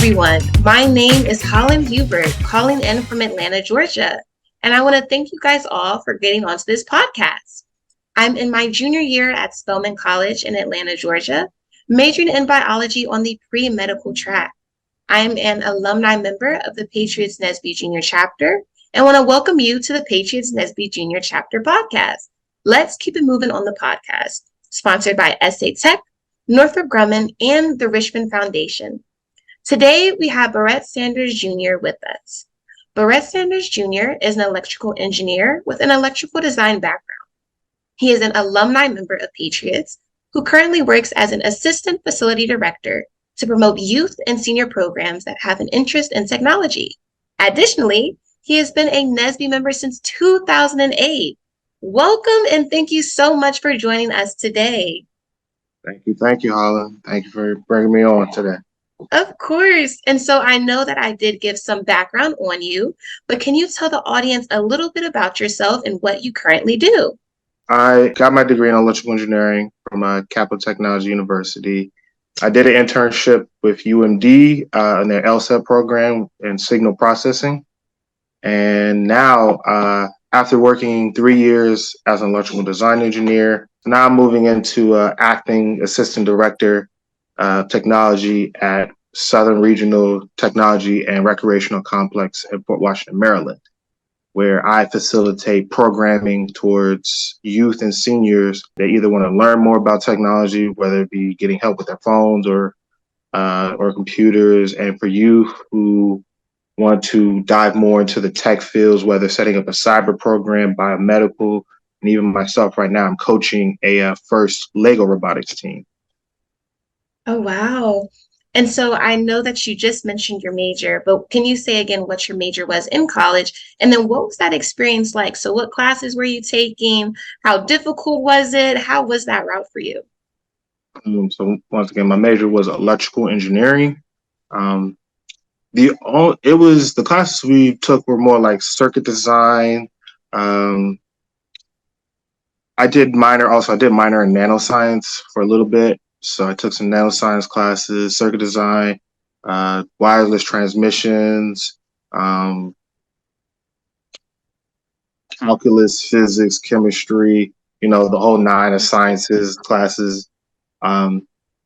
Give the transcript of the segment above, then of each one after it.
everyone. My name is Holland calling in from Atlanta, Georgia. And I want to thank you guys all for getting onto this podcast. I'm in my junior year at Spelman College in Atlanta, Georgia, majoring in biology on the pre-medical track. I'm an alumni member of the Patriots NSBE Jr chapter and want to welcome you to the Patriots NSBE Jr chapter podcast. Let's keep it moving on the podcast, sponsored by SA Tech, Northrop Grumman, and the Richmond Foundation. Today, we have Barrett Sanders Jr. with us. Barrett Sanders Jr. is an electrical engineer with an electrical design background. He is an alumni member of Patriots who currently works as an assistant facility director to promote youth and senior programs that have an interest in technology. Additionally, he has been a NSBE member since 2008. Welcome and thank you so much for joining us today. Thank you, Holland. Thank you for bringing me on today. Of course. And so I know that I did give some background on you, but can you tell the audience a little bit about yourself and what you currently do? I got my degree in electrical engineering from Patriots Technology University. I did an internship with UMD in their LSAT program in signal processing. And now, after working 3 years as an electrical design engineer, now I'm moving into acting assistant director technology at Southern Regional Technology and Recreational Complex in Fort Washington, Maryland, where I facilitate programming towards youth and seniors that either want to learn more about technology, whether it be getting help with their phones or computers, and for youth who want to dive more into the tech fields, whether setting up a cyber program, biomedical, and even myself right now, I'm coaching a first Lego robotics team. Oh, wow. And so I know that you just mentioned your major, but can you say again what your major was in college? And then what was that experience like? So what classes were you taking? How difficult was it? How was that route for you? So once again, my major was electrical engineering. The classes we took were more like circuit design. I did minor in nanoscience for a little bit. So I took some nanoscience classes, circuit design, wireless transmissions, calculus, physics, chemistry, the whole 9 of sciences classes.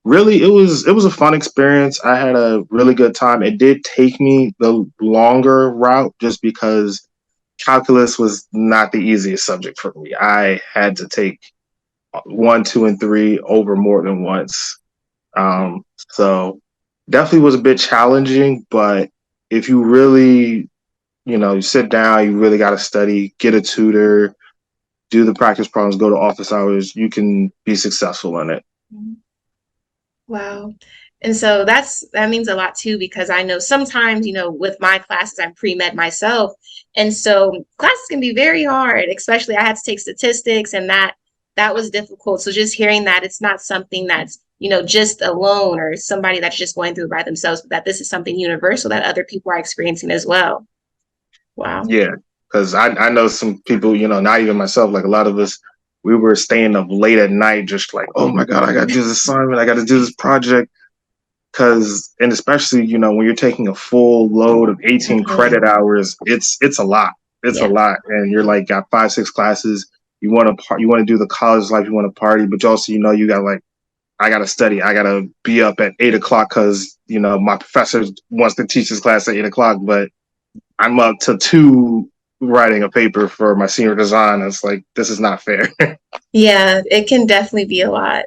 Really, it was a fun experience. I had a really good time. It did take me the longer route just because calculus was not the easiest subject for me. I had to take 1, 2, and 3 over more than once. So definitely was a bit challenging, but if you really, you sit down, you really got to study, get a tutor, do the practice problems, go to office hours, you can be successful in it. Wow. And so that means a lot too, because I know sometimes, with my classes, I'm pre-med myself. And so classes can be very hard, especially I had to take statistics and that was difficult. So just hearing that it's not something that's, just alone or somebody that's just going through by themselves, but that this is something universal that other people are experiencing as well. Wow. Yeah, because I know some people, not even myself, like a lot of us, we were staying up late at night, just like, oh my God, I got to do this assignment. I got to do this project. And especially, when you're taking a full load of 18 credit hours, it's a lot. It's a lot. And you're like, got 5, 6 classes. You want to do the college life. You want to party, but you also, you got like, I got to study. I got to be up at 8 o'clock because, my professor wants to teach this class at 8 o'clock, but I'm up to 2 writing a paper for my senior design. It's like, this is not fair. Yeah, it can definitely be a lot.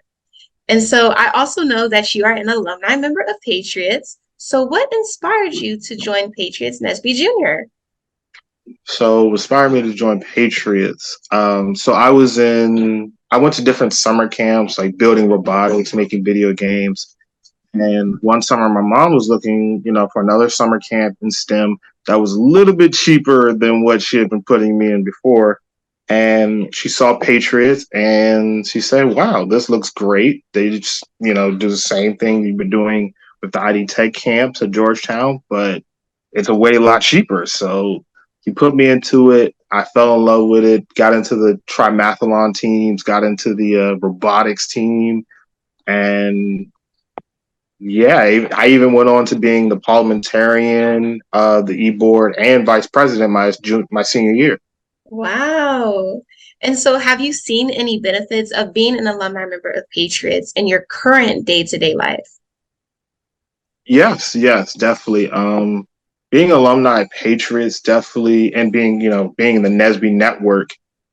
And so I also know that you are an alumni member of Patriots. So what inspired you to join Patriots NSBE Jr? So what inspired me to join Patriots. So I went to different summer camps, like building robotics, making video games. And one summer my mom was looking, for another summer camp in STEM that was a little bit cheaper than what she had been putting me in before. And she saw Patriots and she said, wow, this looks great. They just, do the same thing you've been doing with the ID Tech camps at Georgetown, but it's a lot cheaper. So he put me into it. I fell in love with it, got into the Try-Math-a-lon teams, got into the robotics team. And Yeah, I even went on to being the parliamentarian, the e-board, and vice president my senior year. Wow. And so have you seen any benefits of being an alumni member of Patriots in your current day-to-day life? Yes, definitely. Being alumni at Patriots definitely, and being in the NSBE network,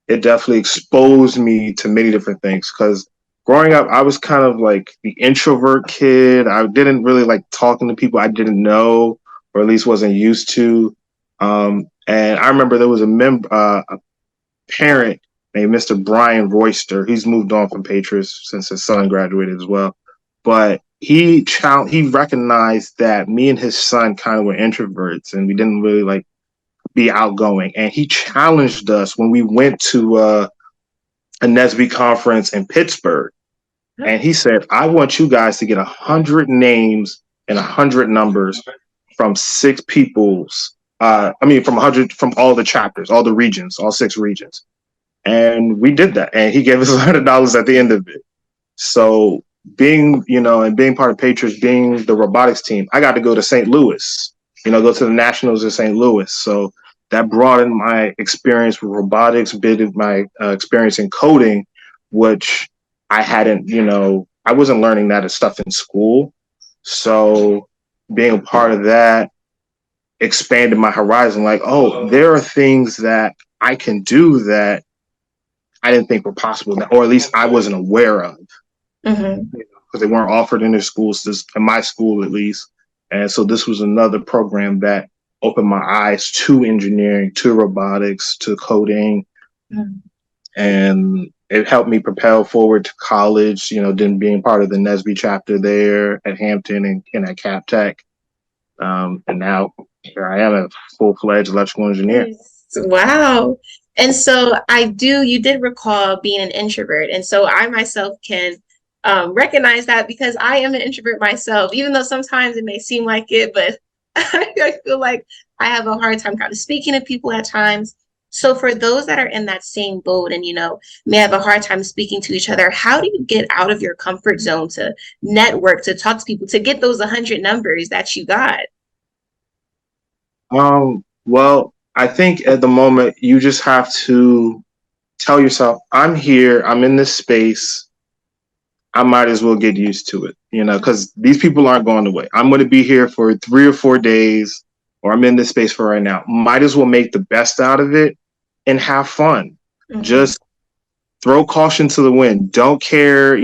it definitely exposed me to many different things. Because growing up, I was kind of like the introvert kid. I didn't really like talking to people I didn't know, or at least wasn't used to. And I remember there was a parent named Mr. Brian Royster. He's moved on from Patriots since his son graduated as well. But he recognized that me and his son kind of were introverts and we didn't really like be outgoing. And he challenged us when we went to a NSBE conference in Pittsburgh. And he said, I want you guys to get 100 names and 100 numbers from six people's, from 100, from all the chapters, all the regions, all six regions. And we did that. And he gave us $100 at the end of it. So being part of Patriots, being the robotics team, I got to go to St. Louis, go to the Nationals in St. Louis. So that broadened my experience with robotics, bit my experience in coding, which I hadn't, I wasn't learning that stuff in school. So being a part of that expanded my horizon. Like, oh, there are things that I can do that I didn't think were possible, or at least I wasn't aware of. Because they weren't offered in their schools, in my school at least. And so this was another program that opened my eyes to engineering, to robotics, to coding. And it helped me propel forward to college, then being part of the NSBE chapter there at Hampton and at Cap Tech. And now here I am, a full-fledged electrical engineer. Wow. And so you did recall being an introvert. And so I myself can recognize that because I am an introvert myself, even though sometimes it may seem like it, but I feel like I have a hard time kind of speaking to people at times. So for those that are in that same boat and, may have a hard time speaking to each other, how do you get out of your comfort zone to network, to talk to people, to get those 100 numbers that you got? Well, I think at the moment you just have to tell yourself, I'm here, I'm in this space. I might as well get used to it, because these people aren't going away. I'm going to be here for 3 or 4 days, or I'm in this space for right now. Might as well make the best out of it and have fun. Just throw caution to the wind. Don't care,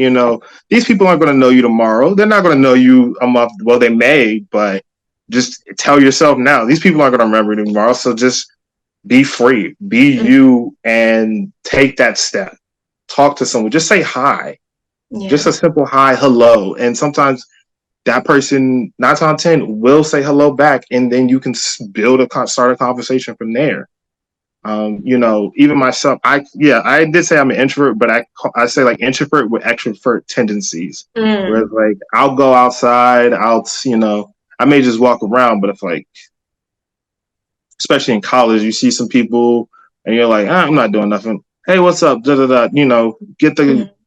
these people aren't going to know you tomorrow. They're not going to know you a month. Well, they may, but just tell yourself now, these people aren't going to remember you tomorrow. So just be free, be you, and take that step. Talk to someone. Just say hi. Yeah. Just a simple hi, hello. And sometimes that person, 9 times out of 10, will say hello back. And then you can start a conversation from there. Even myself, I did say I'm an introvert, but I say like introvert with extrovert tendencies. Whereas like I'll go outside, I may just walk around, but if like, especially in college, you see some people and you're like, I'm not doing nothing. Hey, what's up? Da, da, da.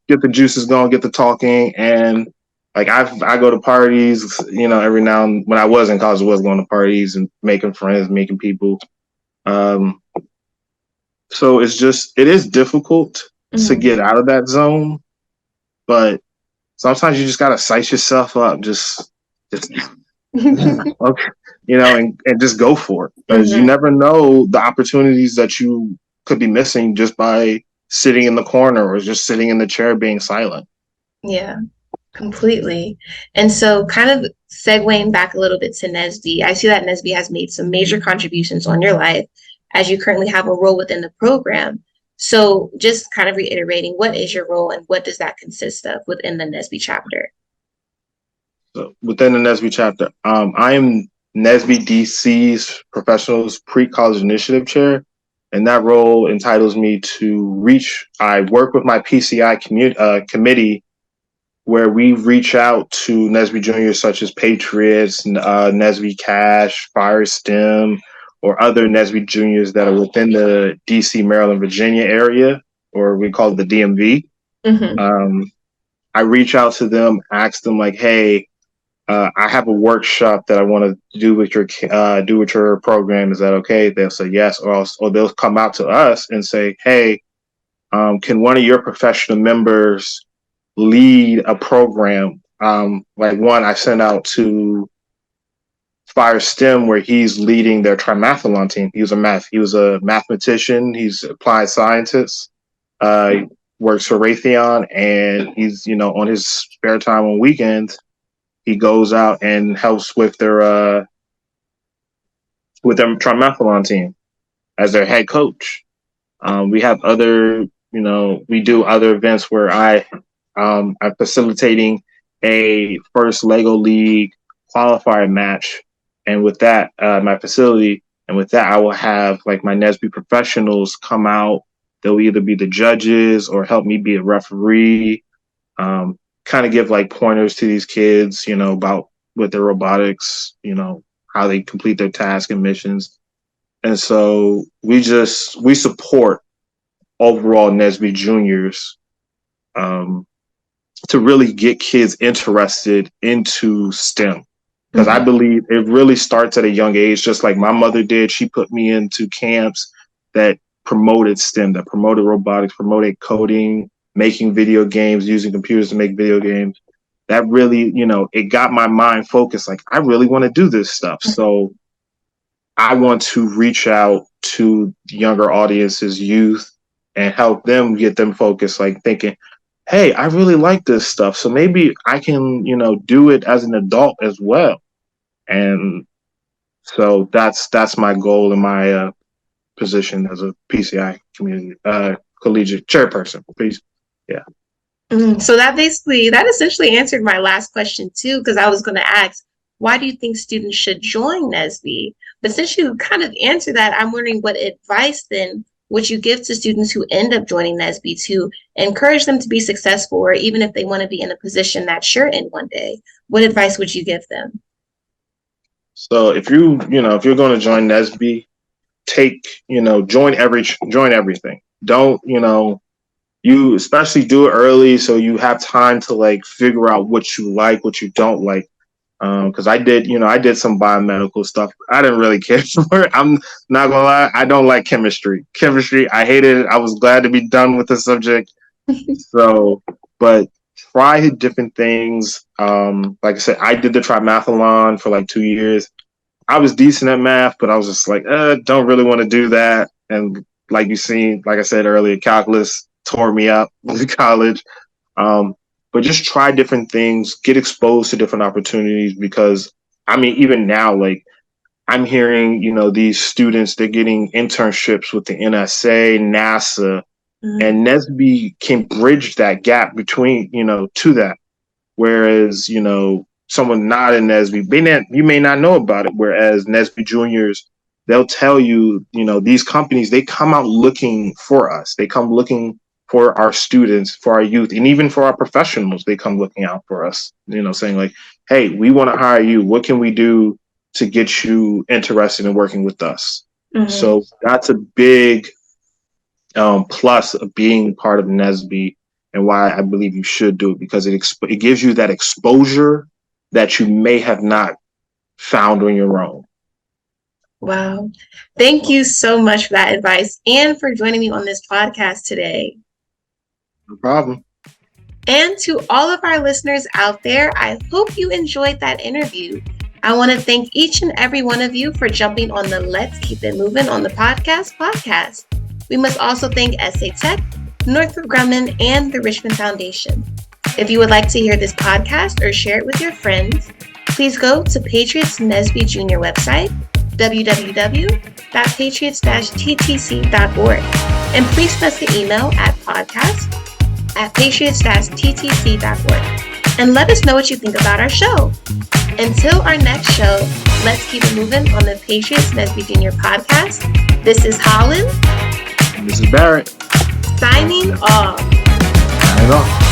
Get the juices going, get the talking. And like I go to parties, every now and when I was in college, I was going to parties and making friends, making people. So it is difficult to get out of that zone, but sometimes you just got to size yourself up. Just okay, and just go for it, because you never know the opportunities that you could be missing just by sitting in the corner or just sitting in the chair being silent. Yeah, completely. And so kind of segueing back a little bit to NSBE, I see that NSBE has made some major contributions on your life as you currently have a role within the program. So just kind of reiterating, what is your role and what does that consist of within the NSBE chapter? So within the NSBE chapter, I am NSBE DC's Professionals Pre-College Initiative Chair, and that role entitles me to I work with my PCI committee, where we reach out to NSBE juniors such as Patriots, NSBE Cash, Fire STEM, or other NSBE juniors that are within the DC, Maryland, Virginia area, or we call it the DMV. I reach out to them, ask them like, hey, I have a workshop that I want to do with your program. Is that okay? They'll say yes, or they'll come out to us and say, hey, can one of your professional members lead a program? Like one I sent out to Fire STEM, where he's leading their Try-Math-a-lon team. He was a mathematician. He's applied scientist. Works for Raytheon, and he's, on his spare time on weekends, he goes out and helps with their Try-Math-a-lon team as their head coach. We have other, we do other events where I'm facilitating a first Lego League qualifier match. And with that, my facility, and with that, I will have like my NSBE professionals come out. They'll either be the judges or help me be a referee, kind of give like pointers to these kids, about with their robotics, how they complete their tasks and missions. And so we support overall NSBE juniors to really get kids interested into STEM. Because I believe it really starts at a young age, just like my mother did. She put me into camps that promoted STEM, that promoted robotics, promoted coding, making video games, using computers to make video games. That really, it got my mind focused. Like, I really want to do this stuff. So I want to reach out to younger audiences, youth, and help them get them focused, like thinking, hey, I really like this stuff. So maybe I can, do it as an adult as well. And so that's my goal in my position as a PCI community collegiate chairperson. Please. Yeah. So that essentially answered my last question too, because I was going to ask, why do you think students should join NSBE? But since you kind of answered that, I'm wondering what advice then would you give to students who end up joining NSBE to encourage them to be successful, or even if they want to be in a position that you're in one day, what advice would you give them? So if you're going to join NSBE, join everything. Don't, you especially do it early so you have time to like figure out what you like, what you don't like. Because I did some biomedical stuff. I didn't really care for it. I'm not gonna lie, I don't like chemistry. I hated it. I was glad to be done with the subject. But try different things. Like I said, I did the Try-Math-a-lon for like 2 years. I was decent at math, but I was just like, don't really want to do that. And like I said earlier, calculus tore me up in college. But just try different things, get exposed to different opportunities, because even now, like I'm hearing, these students, they're getting internships with the NSA, NASA, and NSBE can bridge that gap between, to that. Whereas, someone not in NSBE, you may not know about it. Whereas NSBE juniors, they'll tell you, these companies, they come out looking for us. They come looking for our students, for our youth, and even for our professionals. They come looking out for us, saying like, hey, we want to hire you. What can we do to get you interested in working with us? So that's a big plus of being part of NSBE, and why I believe you should do it, because it gives you that exposure that you may have not found on your own. Wow. Thank you so much for that advice and for joining me on this podcast today. No problem. And to all of our listeners out there, I hope you enjoyed that interview. I want to thank each and every one of you for jumping on the Let's Keep It Moving on the podcast. We must also thank SA Tech, Northrop Grumman, and the Richmond Foundation. If you would like to hear this podcast or share it with your friends, please go to Patriots NSBE Jr website, www.patriots-ttc.org, and please send us the email at podcast@patriots-ttc.org, and let us know what you think about our show. Until our next show, let's keep it moving on the Patriots NSBE Jr podcast. This is Holland. And this is Barrett. Signing off. Signing off.